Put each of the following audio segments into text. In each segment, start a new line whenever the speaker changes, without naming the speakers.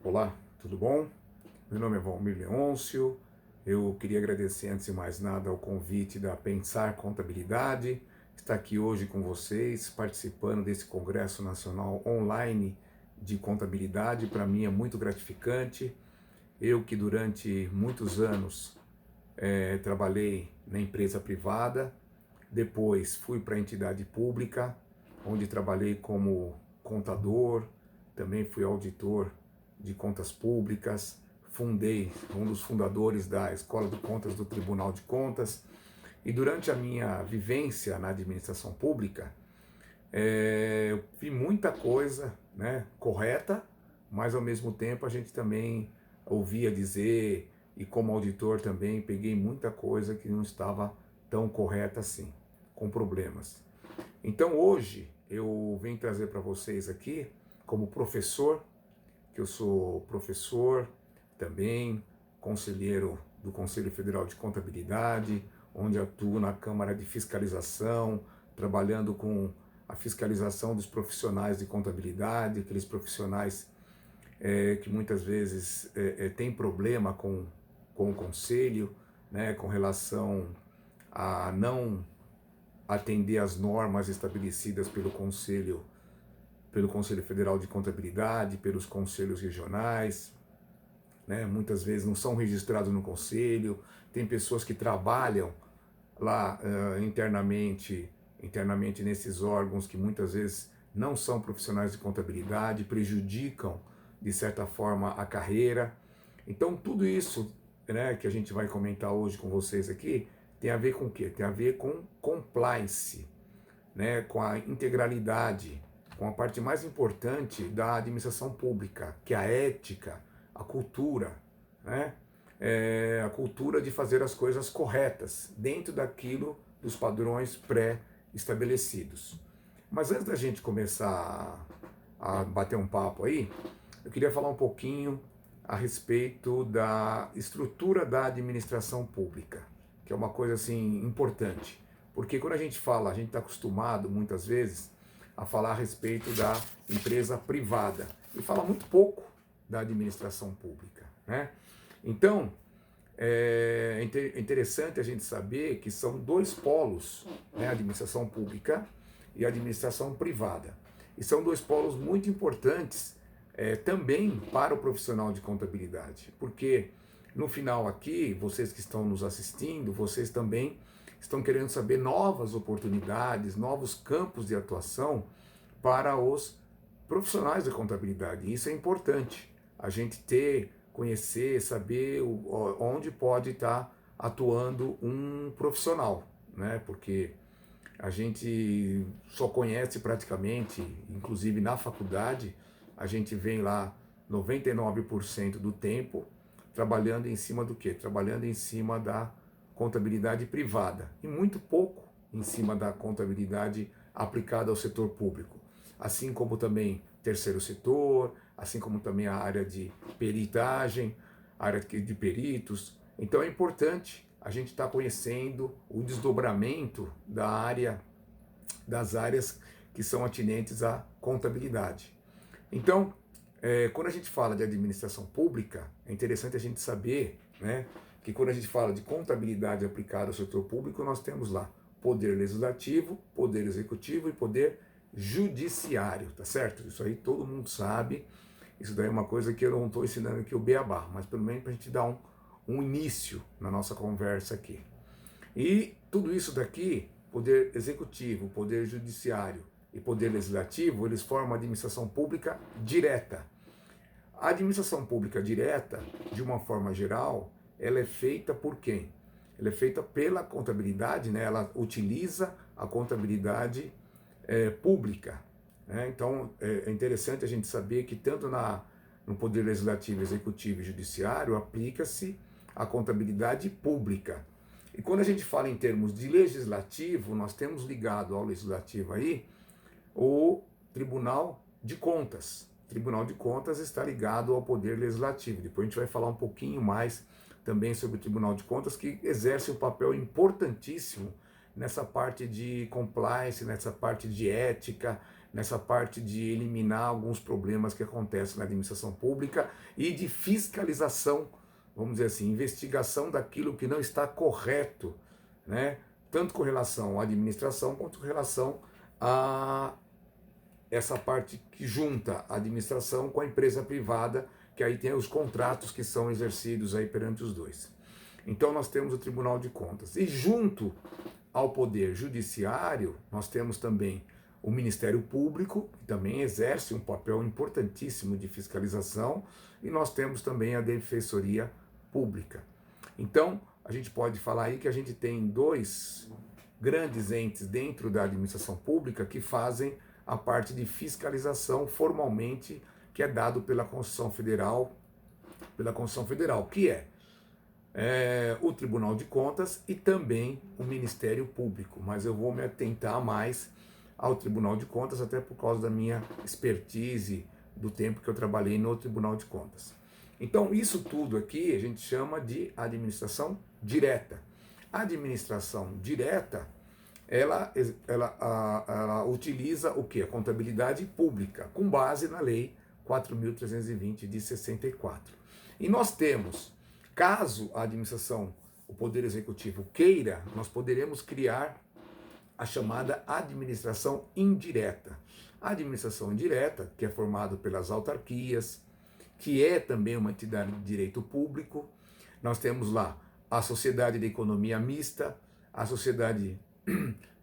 Olá, tudo bom? Meu nome é Valmir Leôncio. Eu queria agradecer antes de mais nada o convite da Pensar Contabilidade, estar aqui hoje com vocês, participando desse Congresso Nacional Online de Contabilidade. Para mim é muito gratificante. Eu que durante muitos anos trabalhei na empresa privada, depois fui para a entidade pública, onde trabalhei como contador, também fui auditor de contas públicas, fundei, um dos fundadores da Escola de Contas do Tribunal de Contas, e durante a minha vivência na administração pública, eu vi muita coisa, né, correta, mas ao mesmo tempo a gente também ouvia dizer, e como auditor também peguei muita coisa que não estava tão correta assim, com problemas. Então hoje eu venho trazer para vocês aqui, como professor, que eu sou professor também, conselheiro do Conselho Federal de Contabilidade, onde atuo na Câmara de Fiscalização, trabalhando com a fiscalização dos profissionais de contabilidade, aqueles profissionais que muitas vezes têm problema com o conselho, né, com relação a não atender às normas estabelecidas pelo Conselho Federal de Contabilidade, pelos conselhos regionais, né? Muitas vezes não são registrados no conselho, tem pessoas que trabalham lá internamente nesses órgãos que muitas vezes não são profissionais de contabilidade, prejudicam de certa forma a carreira. Então tudo isso, né, que a gente vai comentar hoje com vocês aqui, tem a ver com o quê? Tem a ver com compliance, né, com a integralidade, com a parte mais importante da administração pública, que é a ética, a cultura, né? A cultura de fazer as coisas corretas, dentro daquilo dos padrões pré-estabelecidos. Mas antes da gente começar a bater um papo aí, eu queria falar um pouquinho a respeito da estrutura da administração pública, que é uma coisa assim importante. Porque quando a gente fala, a gente está acostumado muitas vezes a falar a respeito da empresa privada e fala muito pouco da administração pública, né? Então, é interessante a gente saber que são dois polos, né? A administração pública e a administração privada. E são dois polos muito importantes também para o profissional de contabilidade, porque no final aqui, vocês que estão nos assistindo, vocês também estão querendo saber novas oportunidades, novos campos de atuação para os profissionais da contabilidade. Isso é importante, a gente ter, conhecer, saber onde pode estar atuando um profissional, né? Porque a gente só conhece praticamente, inclusive na faculdade, a gente vem lá 99% do tempo trabalhando em cima do quê? Trabalhando em cima da contabilidade privada e muito pouco em cima da contabilidade aplicada ao setor público. Assim como também terceiro setor, assim como também a área de peritagem, a área de peritos. Então é importante a gente estar conhecendo o desdobramento das áreas que são atinentes à contabilidade. Então, quando a gente fala de administração pública, é interessante a gente saber, né, que quando a gente fala de contabilidade aplicada ao setor público, nós temos lá poder legislativo, poder executivo e poder judiciário, tá certo? Isso aí todo mundo sabe, isso daí é uma coisa que eu não estou ensinando aqui o beabá, mas pelo menos para a gente dar um início na nossa conversa aqui. E tudo isso daqui, poder executivo, poder judiciário e poder legislativo, eles formam a administração pública direta. A administração pública direta, de uma forma geral, ela é feita por quem? Ela é feita pela contabilidade, né? Ela utiliza a contabilidade pública, né? Então é interessante a gente saber que tanto no Poder Legislativo, Executivo e Judiciário aplica-se a contabilidade pública. E quando a gente fala em termos de legislativo, nós temos ligado ao legislativo aí o Tribunal de Contas. O Tribunal de Contas está ligado ao Poder Legislativo. Depois a gente vai falar um pouquinho mais também sobre o Tribunal de Contas, que exerce um papel importantíssimo nessa parte de compliance, nessa parte de ética, nessa parte de eliminar alguns problemas que acontecem na administração pública e de fiscalização, vamos dizer assim, investigação daquilo que não está correto, né? Tanto com relação à administração quanto com relação a essa parte que junta a administração com a empresa privada, que aí tem os contratos que são exercidos aí perante os dois. Então nós temos o Tribunal de Contas. E junto ao Poder Judiciário, nós temos também o Ministério Público, que também exerce um papel importantíssimo de fiscalização, e nós temos também a Defensoria Pública. Então, a gente pode falar aí que a gente tem dois grandes entes dentro da administração pública que fazem a parte de fiscalização formalmente, que é dado pela Constituição Federal, que é o Tribunal de Contas e também o Ministério Público, mas eu vou me atentar mais ao Tribunal de Contas, até por causa da minha expertise, do tempo que eu trabalhei no Tribunal de Contas. Então, isso tudo aqui a gente chama de administração direta. A administração direta, ela utiliza o quê? A contabilidade pública, com base na Lei 4.320 de 64. E nós temos, caso a administração, o Poder Executivo queira, nós poderemos criar a chamada administração indireta. A administração indireta, que é formada pelas autarquias, que é também uma entidade de direito público. Nós temos lá a Sociedade de Economia Mista, a Sociedade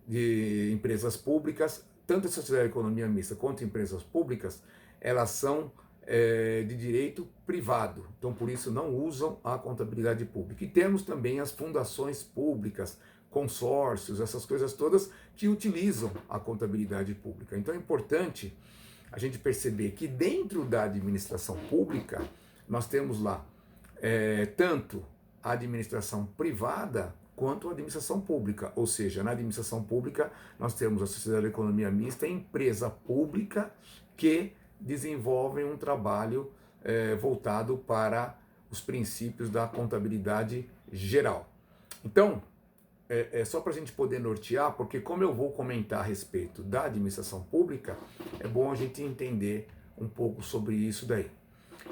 de Empresas Públicas. Tanto a Sociedade de Economia Mista quanto empresas públicas, elas são de direito privado, então por isso não usam a contabilidade pública. E temos também as fundações públicas, consórcios, essas coisas todas que utilizam a contabilidade pública. Então é importante a gente perceber que dentro da administração pública nós temos lá tanto a administração privada quanto a administração pública, ou seja, na administração pública nós temos a Sociedade de Economia Mista, empresa pública que desenvolvem um trabalho voltado para os princípios da contabilidade geral. Então, só para a gente poder nortear, porque como eu vou comentar a respeito da administração pública, é bom a gente entender um pouco sobre isso daí.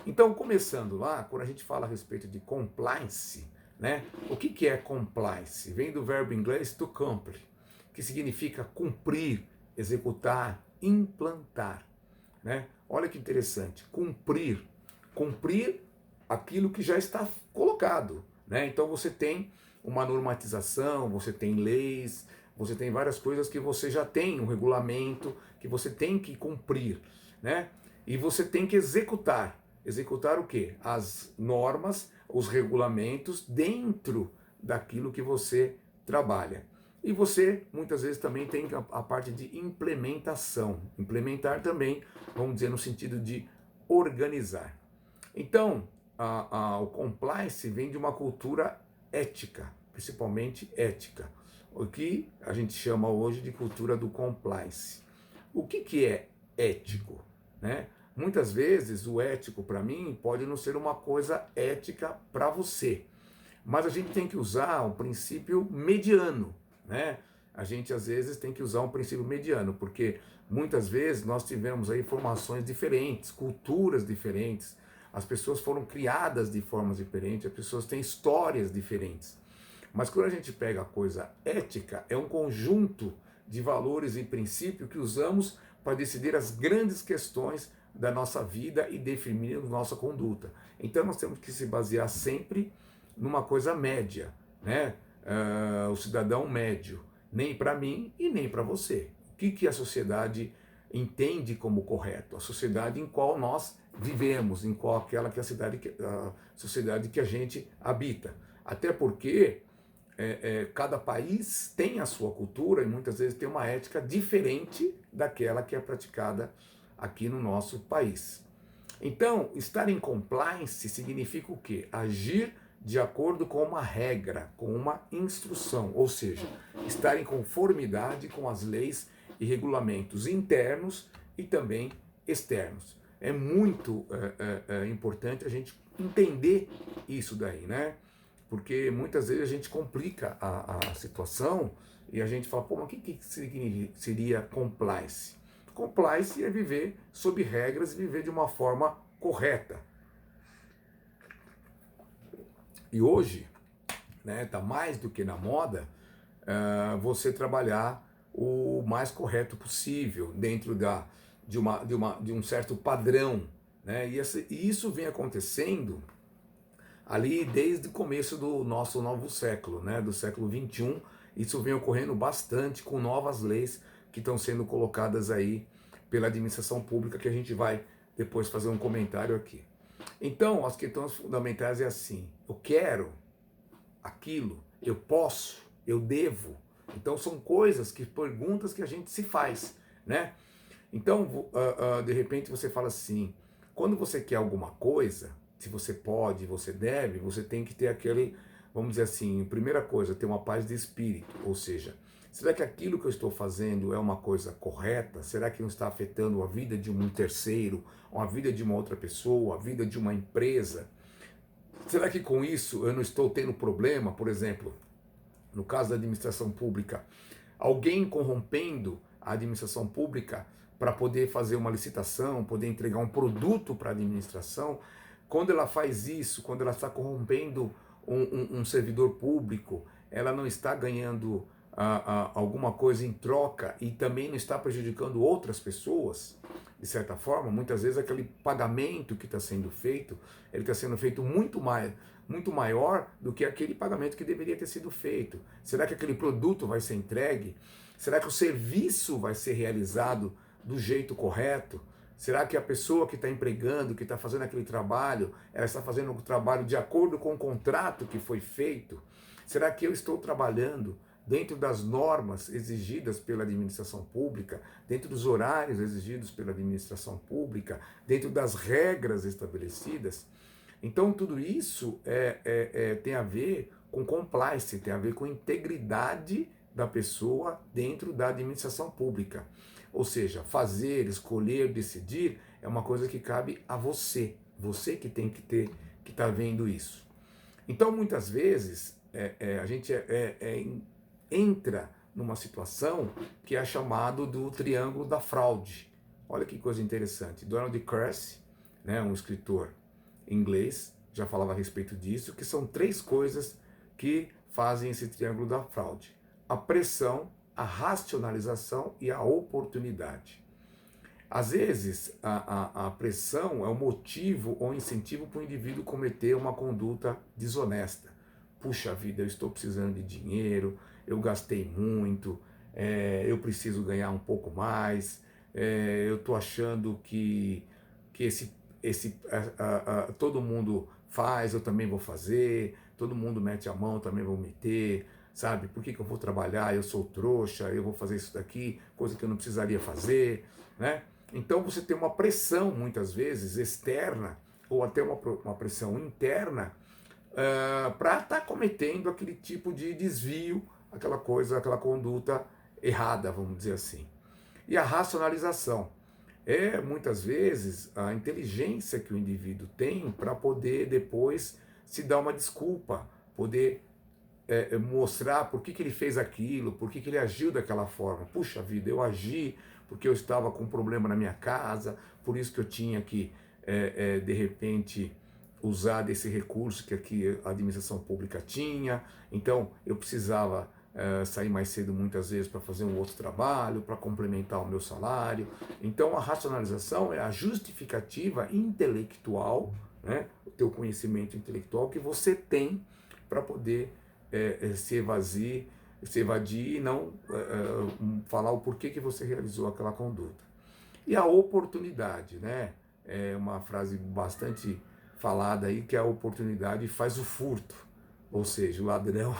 Então, começando lá, quando a gente fala a respeito de compliance, né? O que é compliance? Vem do verbo inglês to comply, que significa cumprir, executar, implantar, né? Olha que interessante, cumprir aquilo que já está colocado, né? Então você tem uma normatização, você tem leis, você tem várias coisas que você já tem um regulamento que você tem que cumprir, né? E você tem que executar o quê? As normas, os regulamentos dentro daquilo que você trabalha. E você, muitas vezes, também tem a parte de implementação. Implementar também, vamos dizer, no sentido de organizar. Então, o compliance vem de uma cultura ética, principalmente ética, o que a gente chama hoje de cultura do compliance. O que é ético, né? Muitas vezes, o ético, para mim, pode não ser uma coisa ética para você, mas a gente tem que usar um princípio mediano, né? A gente às vezes tem que usar um princípio mediano, porque muitas vezes nós tivemos aí formações diferentes, culturas diferentes, as pessoas foram criadas de formas diferentes, as pessoas têm histórias diferentes. Mas quando a gente pega a coisa ética, é um conjunto de valores e princípios que usamos para decidir as grandes questões da nossa vida e definir nossa conduta. Então nós temos que se basear sempre numa coisa média, né? O cidadão médio, nem para mim e nem para você. O que a sociedade entende como correto? A sociedade em qual nós vivemos, em qual aquela que é a sociedade que a gente habita. Até porque cada país tem a sua cultura e muitas vezes tem uma ética diferente daquela que é praticada aqui no nosso país. Então, estar em compliance significa o quê? Agir de acordo com uma regra, com uma instrução, ou seja, estar em conformidade com as leis e regulamentos internos e também externos. É muito importante a gente entender isso daí, né? Porque muitas vezes a gente complica a situação e a gente fala, pô, mas o que seria compliance? Compliance é viver sob regras e viver de uma forma correta. E hoje, né, tá mais do que na moda, você trabalhar o mais correto possível dentro de um certo padrão, né? E isso vem acontecendo ali desde o começo do nosso novo século, né? Do século 21. Isso vem ocorrendo bastante com novas leis que estão sendo colocadas aí pela administração pública, que a gente vai depois fazer um comentário aqui. Então, as questões fundamentais é assim: eu quero aquilo, eu posso, eu devo. Então são perguntas que a gente se faz, né? Então, de repente você fala assim, quando você quer alguma coisa, se você pode, você deve, você tem que ter aquele, vamos dizer assim, primeira coisa, ter uma paz de espírito, ou seja, será que aquilo que eu estou fazendo é uma coisa correta? Será que não está afetando a vida de um terceiro, a vida de uma outra pessoa, a vida de uma empresa? Será que com isso eu não estou tendo problema, por exemplo, no caso da administração pública, alguém corrompendo a administração pública para poder fazer uma licitação, poder entregar um produto para a administração? Quando ela faz isso, quando ela está corrompendo um servidor público, ela não está ganhando alguma coisa em troca e também não está prejudicando outras pessoas, de certa forma. Muitas vezes aquele pagamento que está sendo feito, ele está sendo feito muito maior do que aquele pagamento que deveria ter sido feito. Será que aquele produto vai ser entregue? Será que o serviço vai ser realizado do jeito correto? Será que a pessoa que está empregando, que está fazendo aquele trabalho, ela está fazendo o trabalho de acordo com o contrato que foi feito? Será que eu estou trabalhando dentro das normas exigidas pela administração pública, dentro dos horários exigidos pela administração pública, dentro das regras estabelecidas? Então tudo isso tem a ver com compliance, tem a ver com integridade da pessoa dentro da administração pública. Ou seja, fazer, escolher, decidir é uma coisa que cabe a você. Você que tem que estar vendo isso. Então, muitas vezes, a gente entra numa situação que é chamado do triângulo da fraude. Olha que coisa interessante. Donald Kruger, né, um escritor inglês, já falava a respeito disso, que são 3 coisas que fazem esse triângulo da fraude: a pressão, a racionalização e a oportunidade. Às vezes, a pressão é o motivo ou incentivo para o indivíduo cometer uma conduta desonesta. Puxa vida, eu estou precisando de dinheiro, eu gastei muito, eu preciso ganhar um pouco mais, eu estou achando que todo mundo faz, eu também vou fazer, todo mundo mete a mão, eu também vou meter, sabe? Por que eu vou trabalhar? Eu sou trouxa, eu vou fazer isso daqui, coisa que eu não precisaria fazer, né? Então você tem uma pressão, muitas vezes, externa, ou até uma pressão interna, para estar cometendo aquele tipo de desvio, aquela coisa, aquela conduta errada, vamos dizer assim. E a racionalização é, muitas vezes, a inteligência que o indivíduo tem para poder depois se dar uma desculpa, poder mostrar por que ele fez aquilo, por que ele agiu daquela forma. Puxa vida, eu agi porque eu estava com um problema na minha casa, por isso que eu tinha que, de repente, usar desse recurso que aqui a administração pública tinha, então eu precisava sair mais cedo muitas vezes para fazer um outro trabalho, para complementar o meu salário. Então a racionalização é a justificativa intelectual, né, o teu conhecimento intelectual que você tem para poder se evadir e não falar o porquê que você realizou aquela conduta. E a oportunidade, né? É uma frase bastante falada aí, que a oportunidade faz o furto, ou seja, o ladrão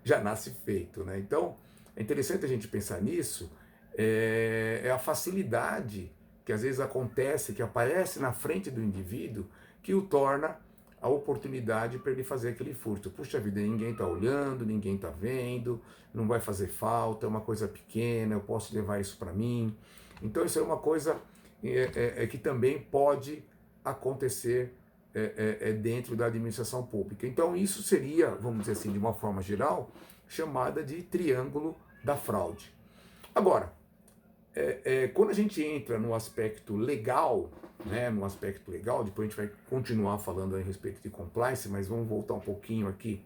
já nasce feito, né? Então, é interessante a gente pensar nisso, é a facilidade que às vezes acontece, que aparece na frente do indivíduo, que o torna a oportunidade para ele fazer aquele furto. Puxa vida, ninguém está olhando, ninguém está vendo, não vai fazer falta, é uma coisa pequena, eu posso levar isso para mim. Então isso é uma coisa que também pode acontecer dentro da administração pública. Então isso seria, vamos dizer assim, de uma forma geral, chamada de triângulo da fraude. Agora, quando a gente entra no aspecto legal, né, no aspecto legal, depois a gente vai continuar falando a respeito de compliance, mas vamos voltar um pouquinho aqui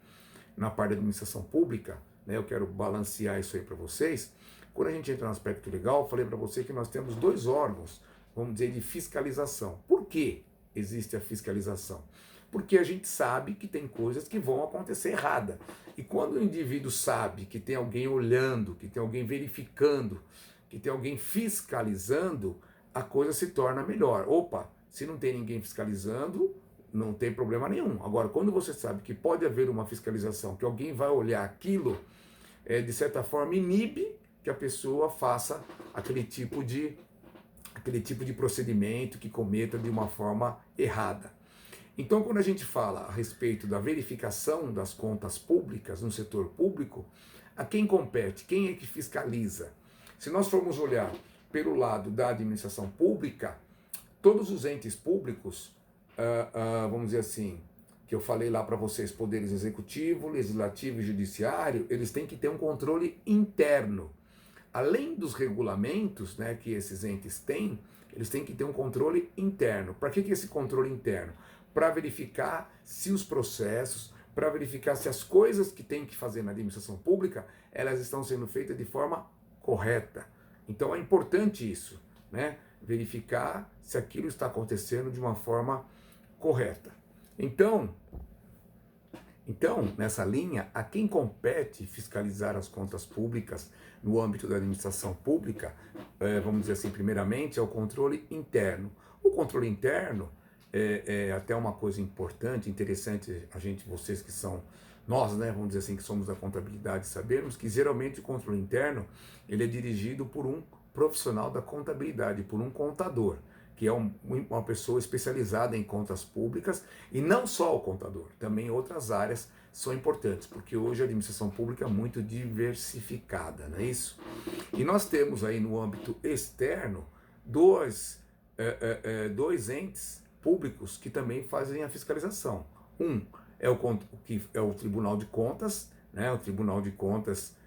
na parte da administração pública, né, eu quero balancear isso aí para vocês. Quando a gente entra no aspecto legal, eu falei para você que nós temos dois órgãos, vamos dizer, de fiscalização. Por que existe a fiscalização? Porque a gente sabe que tem coisas que vão acontecer errada. E quando o indivíduo sabe que tem alguém olhando, que tem alguém verificando, que tem alguém fiscalizando, a coisa se torna melhor. Opa, se não tem ninguém fiscalizando, não tem problema nenhum. Agora, quando você sabe que pode haver uma fiscalização, que alguém vai olhar aquilo, de certa forma inibe que a pessoa faça aquele tipo de procedimento que cometa de uma forma errada. Então, quando a gente fala a respeito da verificação das contas públicas no setor público, a quem compete? Quem é que fiscaliza? Se nós formos olhar pelo lado da administração pública, todos os entes públicos, vamos dizer assim, que eu falei lá para vocês, poderes executivo, legislativo e judiciário, eles têm que ter um controle interno. Além dos regulamentos, né, que esses entes têm, eles têm que ter um controle interno. Para que esse controle interno? Para verificar se os processos, para verificar se as coisas que tem que fazer na administração pública, elas estão sendo feitas de forma correta. Então é importante isso, né? Verificar se aquilo está acontecendo de uma forma correta. Então, nessa linha, a quem compete fiscalizar as contas públicas no âmbito da administração pública, vamos dizer assim, primeiramente, é o controle interno. O controle interno é até uma coisa importante, interessante, vocês que são, nós, né, vamos dizer assim, que somos da contabilidade, sabermos que geralmente o controle interno, ele é dirigido por um profissional da contabilidade, por um contador, que é uma pessoa especializada em contas públicas, e não só o contador, também outras áreas são importantes, porque hoje a administração pública é muito diversificada, não é isso? E nós temos aí no âmbito externo dois entes públicos que também fazem a fiscalização. Um é o Tribunal de Contas, né? O Tribunal de Contas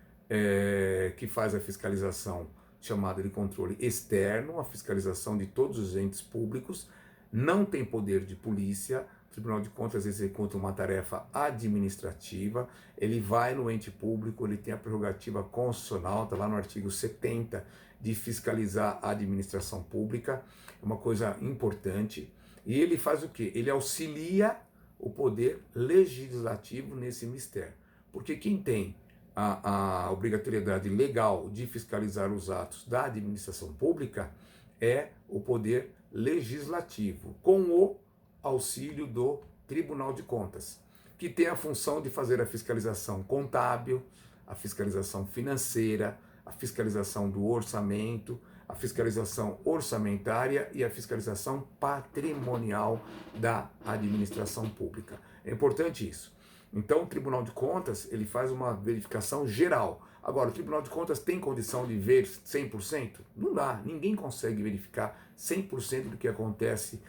que faz a fiscalização chamada de controle externo, a fiscalização de todos os entes públicos, não tem poder de polícia. O Tribunal de Contas executa uma tarefa administrativa, ele vai no ente público, ele tem a prerrogativa constitucional, está lá no artigo 70, de fiscalizar a administração pública, é uma coisa importante. E ele faz o quê? Ele auxilia o poder legislativo nesse mistério. Porque quem tem a obrigatoriedade legal de fiscalizar os atos da administração pública é o poder legislativo, com o auxílio do Tribunal de Contas, que tem a função de fazer a fiscalização contábil, a fiscalização financeira, a fiscalização do orçamento, a fiscalização orçamentária e a fiscalização patrimonial da administração pública. É importante isso. Então, o Tribunal de Contas, ele faz uma verificação geral. Agora, o Tribunal de Contas tem condição de ver 100%? Não dá, ninguém consegue verificar 100% do que acontece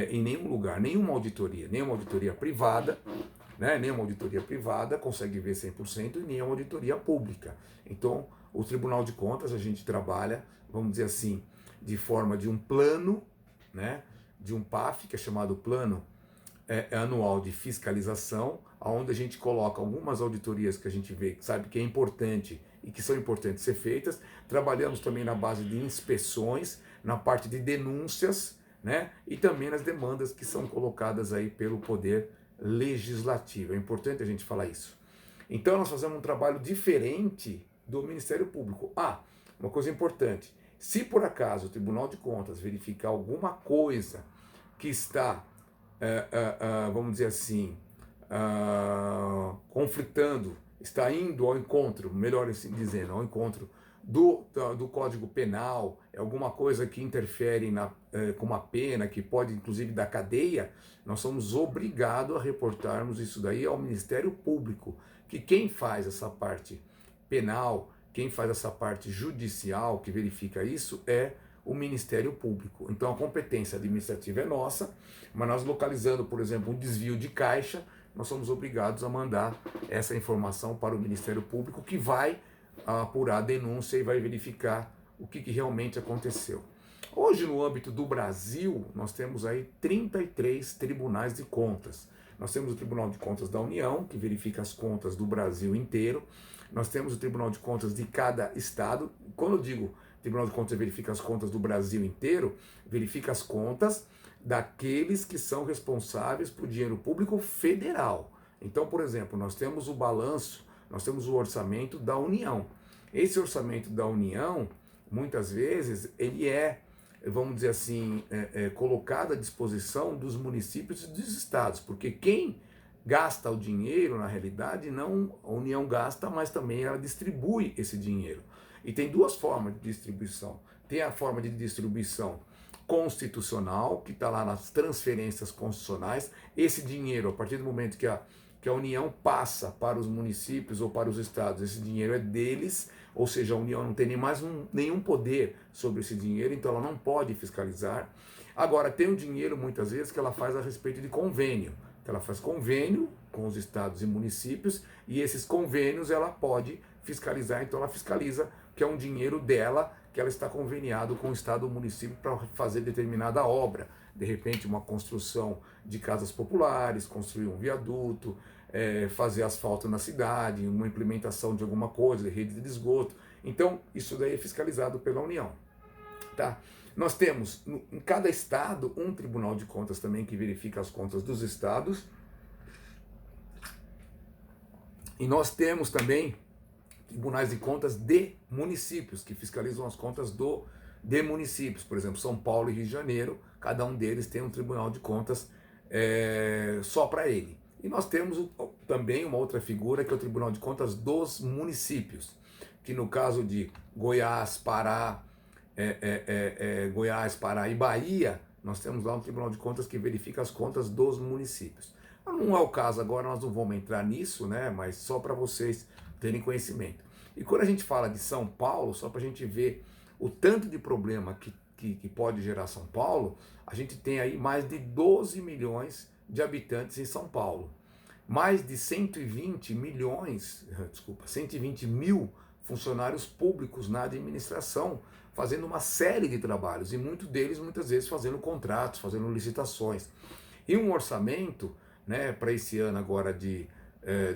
em nenhum lugar, nenhuma auditoria privada, né? Nenhuma auditoria privada consegue ver 100% e nenhuma auditoria pública. Então, o Tribunal de Contas, a gente trabalha, vamos dizer assim, de forma de um plano, né? De um PAF, que é chamado Plano Anual de Fiscalização, onde a gente coloca algumas auditorias que a gente vê, que sabe que é importante e que são importantes ser feitas. Trabalhamos também na base de inspeções, na parte de denúncias, né? E também nas demandas que são colocadas aí pelo Poder Legislativo. É importante a gente falar isso. Então nós fazemos um trabalho diferente do Ministério Público. Uma coisa importante, se por acaso o Tribunal de Contas verificar alguma coisa que está, vamos dizer assim, conflitando, está indo ao encontro, melhor assim dizendo, ao encontro do Código Penal, é alguma coisa que interfere com uma pena, que pode inclusive dar cadeia, nós somos obrigados a reportarmos isso daí ao Ministério Público, que quem faz essa parte penal, quem faz essa parte judicial, que verifica isso, é o Ministério Público. Então a competência administrativa é nossa, mas nós localizando, por exemplo, um desvio de caixa, nós somos obrigados a mandar essa informação para o Ministério Público, que vai apurar a denúncia e vai verificar o que realmente aconteceu. Hoje, no âmbito do Brasil, nós temos aí 33 tribunais de contas. Nós temos o Tribunal de Contas da União, que verifica as contas do Brasil inteiro. Nós temos o Tribunal de Contas de cada estado. Quando eu digo Tribunal de Contas verifica as contas do Brasil inteiro, verifica as contas daqueles que são responsáveis por dinheiro público federal. Então, por exemplo, nós temos o balanço, nós temos o orçamento da União. Esse orçamento da União, muitas vezes, ele vamos dizer assim, colocado à disposição dos municípios e dos estados, porque quem gasta o dinheiro, na realidade, não a União gasta, mas também ela distribui esse dinheiro. E tem duas formas de distribuição. Tem a forma de distribuição constitucional, que está lá nas transferências constitucionais. Esse dinheiro, a partir do momento que a União passa para os municípios ou para os estados, esse dinheiro é deles, ou seja, a União não tem nem mais nenhum poder sobre esse dinheiro, então ela não pode fiscalizar. Agora, tem o dinheiro, muitas vezes, que ela faz a respeito de convênio. Ela faz convênio com os estados e municípios, e esses convênios ela pode fiscalizar, então ela fiscaliza que é um dinheiro dela, que ela está conveniado com o estado ou município para fazer determinada obra. De repente, uma construção de casas populares, construir um viaduto, fazer asfalto na cidade, uma implementação de alguma coisa, de rede de esgoto. Então, isso daí é fiscalizado pela União. Tá? Nós temos, em cada estado, um Tribunal de Contas também que verifica as contas dos estados. E nós temos também tribunais de contas de municípios, que fiscalizam as contas de municípios. Por exemplo, São Paulo e Rio de Janeiro, cada um deles tem um tribunal de contas só para ele. E nós temos também uma outra figura, que é o Tribunal de Contas dos municípios, que no caso de Goiás, Pará, e Bahia, nós temos lá um Tribunal de Contas que verifica as contas dos municípios. Não é o caso agora, nós não vamos entrar nisso, né? Mas só para vocês terem conhecimento. E quando a gente fala de São Paulo, só para a gente ver o tanto de problema que pode gerar São Paulo, a gente tem aí mais de 12 milhões de habitantes em São Paulo. Mais de 120 mil funcionários públicos na administração, fazendo uma série de trabalhos, e muitos deles, muitas vezes, fazendo contratos, fazendo licitações. E um orçamento, né, para esse ano agora de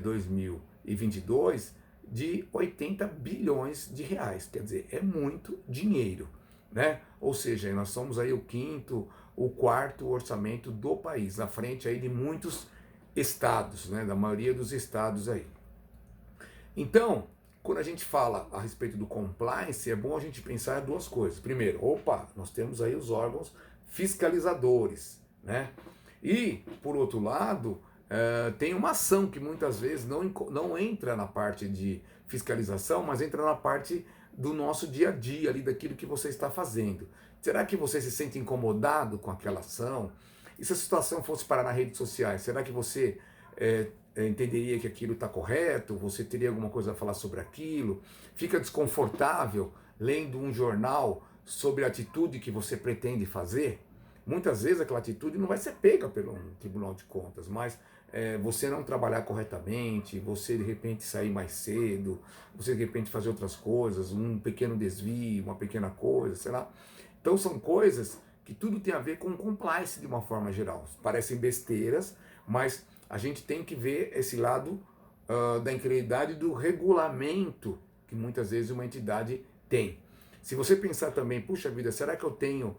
2022, de 80 bilhões de reais. Quer dizer, é muito dinheiro, né? Ou seja, nós somos aí o quarto orçamento do país, na frente aí de muitos estados, né, da maioria dos estados aí. Então, quando a gente fala a respeito do compliance, é bom a gente pensar em duas coisas. Primeiro, nós temos aí os órgãos fiscalizadores, né? E, por outro lado, tem uma ação que muitas vezes não entra na parte de fiscalização, mas entra na parte do nosso dia a dia, ali, daquilo que você está fazendo. Será que você se sente incomodado com aquela ação? E se a situação fosse parar nas redes sociais, será que você entenderia que aquilo está correto? Você teria alguma coisa a falar sobre aquilo? Fica desconfortável lendo um jornal sobre a atitude que você pretende fazer? Muitas vezes aquela atitude não vai ser pega pelo Tribunal de Contas, mas você não trabalhar corretamente, você de repente sair mais cedo, você de repente fazer outras coisas, um pequeno desvio, uma pequena coisa, sei lá. Então são coisas que tudo tem a ver com compliance de uma forma geral. Parecem besteiras, mas a gente tem que ver esse lado da integridade do regulamento que muitas vezes uma entidade tem. Se você pensar também, puxa vida, será que eu tenho,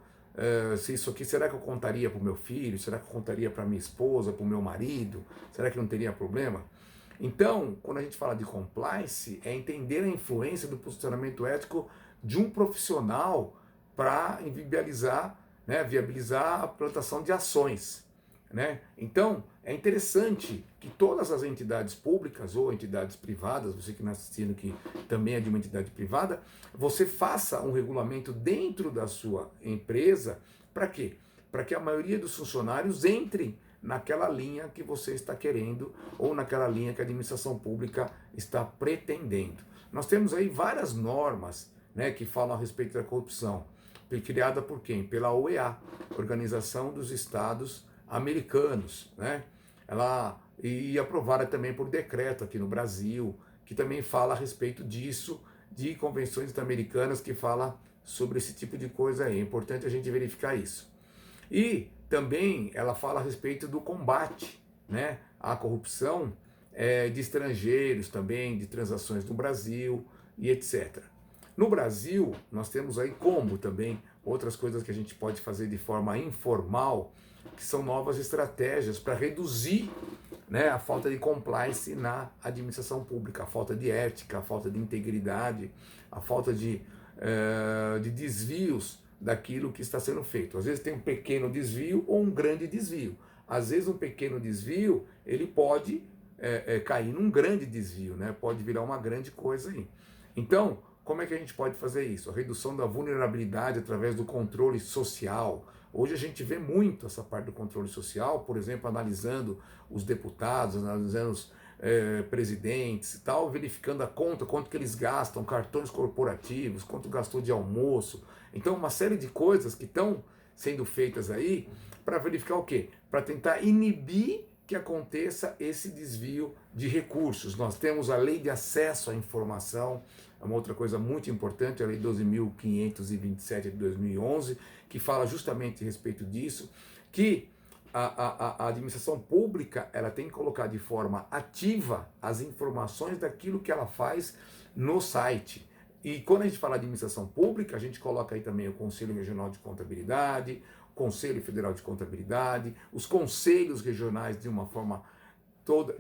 se isso aqui, será que eu contaria para o meu filho? Será que eu contaria para minha esposa, para o meu marido? Será que não teria problema? Então, quando a gente fala de compliance, é entender a influência do posicionamento ético de um profissional para viabilizar a plantação de ações, né? Então, é interessante que todas as entidades públicas ou entidades privadas, você que está assistindo que também é de uma entidade privada, você faça um regulamento dentro da sua empresa. Para quê? Para que a maioria dos funcionários entrem naquela linha que você está querendo ou naquela linha que a administração pública está pretendendo. Nós temos aí várias normas, né, que falam a respeito da corrupção. Foi criada por quem? Pela OEA, Organização dos Estados Americanos, né? E aprovada também por decreto aqui no Brasil, que também fala a respeito disso, de convenções americanas que fala sobre esse tipo de coisa aí. É importante a gente verificar isso. E também ela fala a respeito do combate, né, à corrupção de estrangeiros também, de transações no Brasil e etc. No Brasil, nós temos aí como também outras coisas que a gente pode fazer de forma informal, que são novas estratégias para reduzir, né, a falta de compliance na administração pública, a falta de ética, a falta de integridade, a falta de desvios daquilo que está sendo feito. Às vezes tem um pequeno desvio ou um grande desvio. Às vezes um pequeno desvio ele pode cair num grande desvio, né? Pode virar uma grande coisa aí. Então, como é que a gente pode fazer isso? A redução da vulnerabilidade através do controle social. Hoje a gente vê muito essa parte do controle social, por exemplo, analisando os deputados, analisando os presidentes e tal, verificando a conta, quanto que eles gastam, cartões corporativos, quanto gastou de almoço. Então, uma série de coisas que estão sendo feitas aí para verificar o quê? Para tentar inibir que aconteça esse desvio de recursos. Nós temos a Lei de Acesso à Informação, é uma outra coisa muito importante, a Lei 12.527 de 2011, que fala justamente a respeito disso, que a administração pública ela tem que colocar de forma ativa as informações daquilo que ela faz no site. E quando a gente fala de administração pública, a gente coloca aí também o Conselho Regional de Contabilidade, o Conselho Federal de Contabilidade, os conselhos regionais de uma forma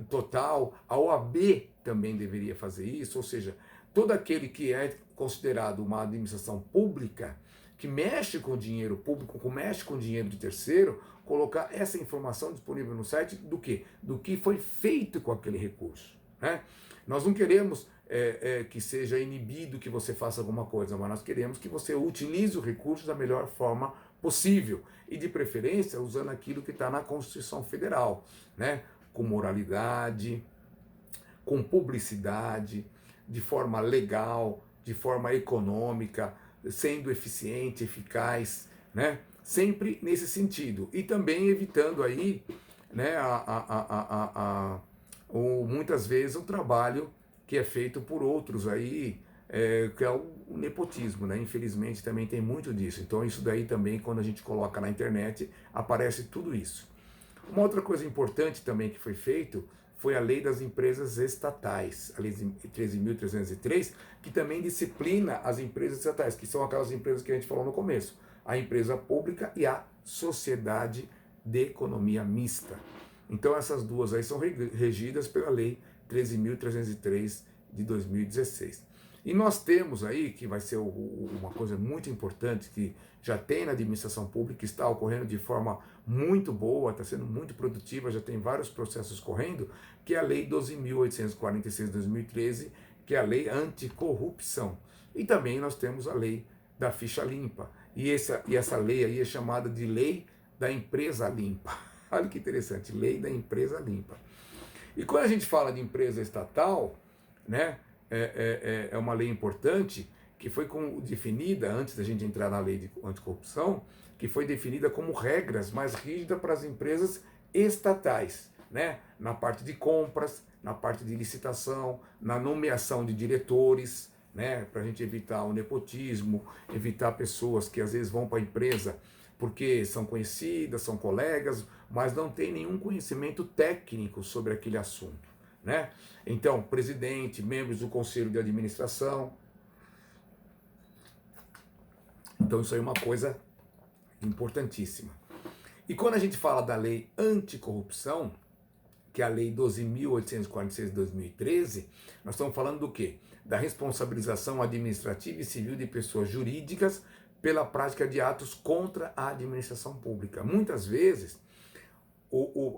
total, a OAB também deveria fazer isso, ou seja, todo aquele que é considerado uma administração pública, que mexe com o dinheiro público, que mexe com o dinheiro de terceiro, colocar essa informação disponível no site do quê? Do que foi feito com aquele recurso, né? Nós não queremos que seja inibido que você faça alguma coisa, mas nós queremos que você utilize o recurso da melhor forma possível e de preferência usando aquilo que está na Constituição Federal, né? Com moralidade, com publicidade, de forma legal, de forma econômica, sendo eficiente, eficaz, né? Sempre nesse sentido. E também evitando aí, né, muitas vezes o trabalho que é feito por outros aí, que é o nepotismo, né? Infelizmente também tem muito disso. Então isso daí também, quando a gente coloca na internet, aparece tudo isso. Uma outra coisa importante também que foi feito foi a Lei das Empresas Estatais, a Lei 13.303, que também disciplina as empresas estatais, que são aquelas empresas que a gente falou no começo, a empresa pública e a sociedade de economia mista. Então essas duas aí são regidas pela Lei 13.303 de 2016. E nós temos aí, que vai ser uma coisa muito importante, que já tem na administração pública, está ocorrendo de forma muito boa, está sendo muito produtiva, já tem vários processos correndo, que é a Lei 12.846 de 2013, que é a Lei Anticorrupção. E também nós temos a Lei da Ficha Limpa. E essa lei aí é chamada de Lei da Empresa Limpa. Olha que interessante, Lei da Empresa Limpa. E quando a gente fala de empresa estatal, né, é uma lei importante que foi definida, antes da gente entrar na lei de anticorrupção, que foi definida como regras mais rígidas para as empresas estatais, né, na parte de compras, na parte de licitação, na nomeação de diretores, né, para a gente evitar o nepotismo, evitar pessoas que às vezes vão para a empresa porque são conhecidas, são colegas, mas não tem nenhum conhecimento técnico sobre aquele assunto, né? Então, presidente, membros do conselho de administração. Então, isso aí é uma coisa importantíssima. E quando a gente fala da lei anticorrupção, que é a lei 12.846 de 2013, nós estamos falando do quê? Da responsabilização administrativa e civil de pessoas jurídicas pela prática de atos contra a administração pública. Muitas vezes,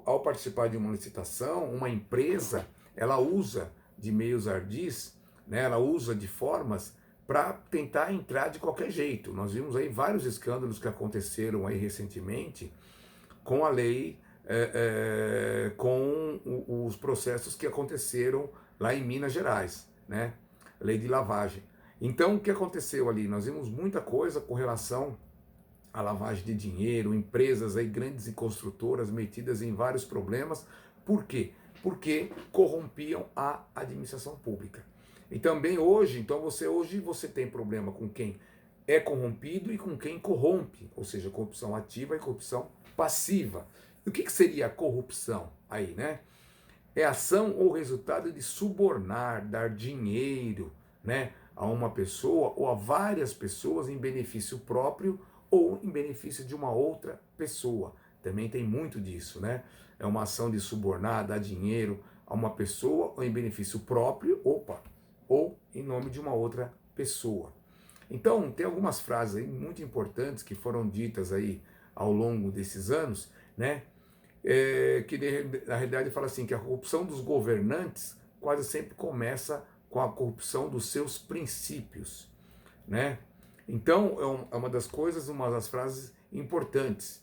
ao participar de uma licitação, uma empresa, ela usa de meios ardis, né, ela usa de formas para tentar entrar de qualquer jeito. Nós vimos aí vários escândalos que aconteceram aí recentemente com a lei, com os processos que aconteceram lá em Minas Gerais, né, lei de lavagem. Então, o que aconteceu ali? Nós vimos muita coisa com relação à lavagem de dinheiro, empresas aí grandes e construtoras metidas em vários problemas. Por quê? Porque corrompiam a administração pública. E também hoje, então hoje você tem problema com quem é corrompido e com quem corrompe, ou seja, corrupção ativa e corrupção passiva. E o que seria a corrupção aí, né? É ação ou resultado de subornar, dar dinheiro, né, a uma pessoa ou a várias pessoas em benefício próprio ou em benefício de uma outra pessoa. Também tem muito disso, né? É uma ação de subornar, dar dinheiro a uma pessoa ou em benefício próprio, ou em nome de uma outra pessoa. Então, tem algumas frases aí muito importantes que foram ditas aí ao longo desses anos, né? Que na realidade fala assim, que a corrupção dos governantes quase sempre começa com a corrupção dos seus princípios, né? Então, é uma das coisas, uma das frases importantes.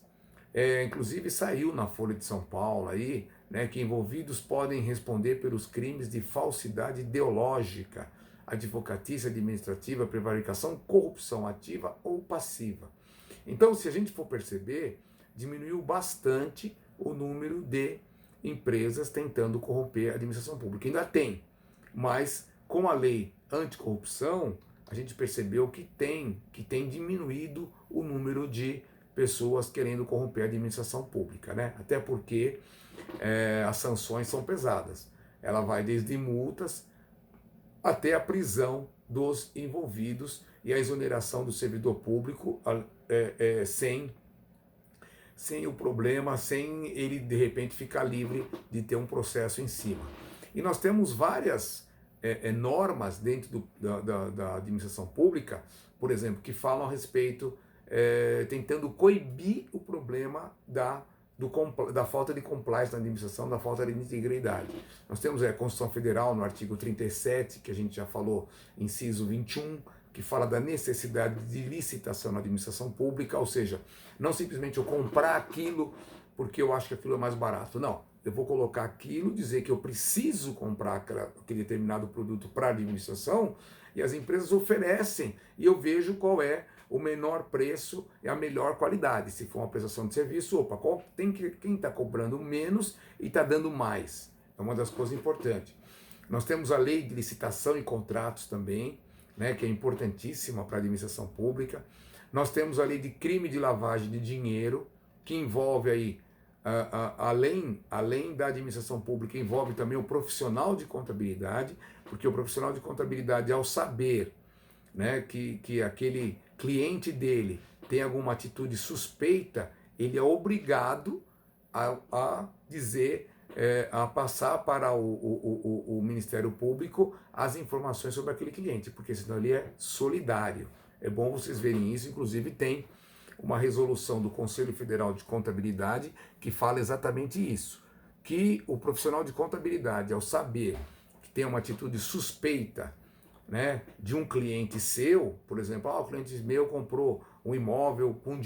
Inclusive saiu na Folha de São Paulo aí, né, que envolvidos podem responder pelos crimes de falsidade ideológica, advocatícia administrativa, prevaricação, corrupção ativa ou passiva. Então, se a gente for perceber, diminuiu bastante o número de empresas tentando corromper a administração pública. Ainda tem, mas com a lei anticorrupção, a gente percebeu que tem diminuído o número de pessoas querendo corromper a administração pública, né? Até porque as sanções são pesadas. Ela vai desde multas até a prisão dos envolvidos e a exoneração do servidor público sem o problema, sem ele de repente ficar livre de ter um processo em cima. E nós temos várias normas dentro da administração pública, por exemplo, que falam a respeito, tentando coibir o problema da falta de compliance na administração, da falta de integridade. Nós temos a Constituição Federal no artigo 37, que a gente já falou, inciso 21, que fala da necessidade de licitação na administração pública, ou seja, não simplesmente eu comprar aquilo porque eu acho que aquilo é mais barato. Não, eu vou colocar aquilo, dizer que eu preciso comprar aquele determinado produto para a administração, e as empresas oferecem, e eu vejo qual é o menor preço e a melhor qualidade. Se for uma prestação de serviço, quem está cobrando menos e está dando mais. É uma das coisas importantes. Nós temos a lei de licitação e contratos também, né, que é importantíssima para a administração pública. Nós temos a lei de crime de lavagem de dinheiro, que envolve aí, além da administração pública, envolve também o profissional de contabilidade, porque o profissional de contabilidade, ao saber, né, que aquele cliente dele tem alguma atitude suspeita, ele é obrigado a dizer, a passar para o Ministério Público as informações sobre aquele cliente, porque senão ele é solidário. É bom vocês verem isso, inclusive tem uma resolução do Conselho Federal de Contabilidade que fala exatamente isso, que o profissional de contabilidade, ao saber que tem uma atitude suspeita, né, de um cliente seu, por exemplo, o cliente meu comprou um imóvel com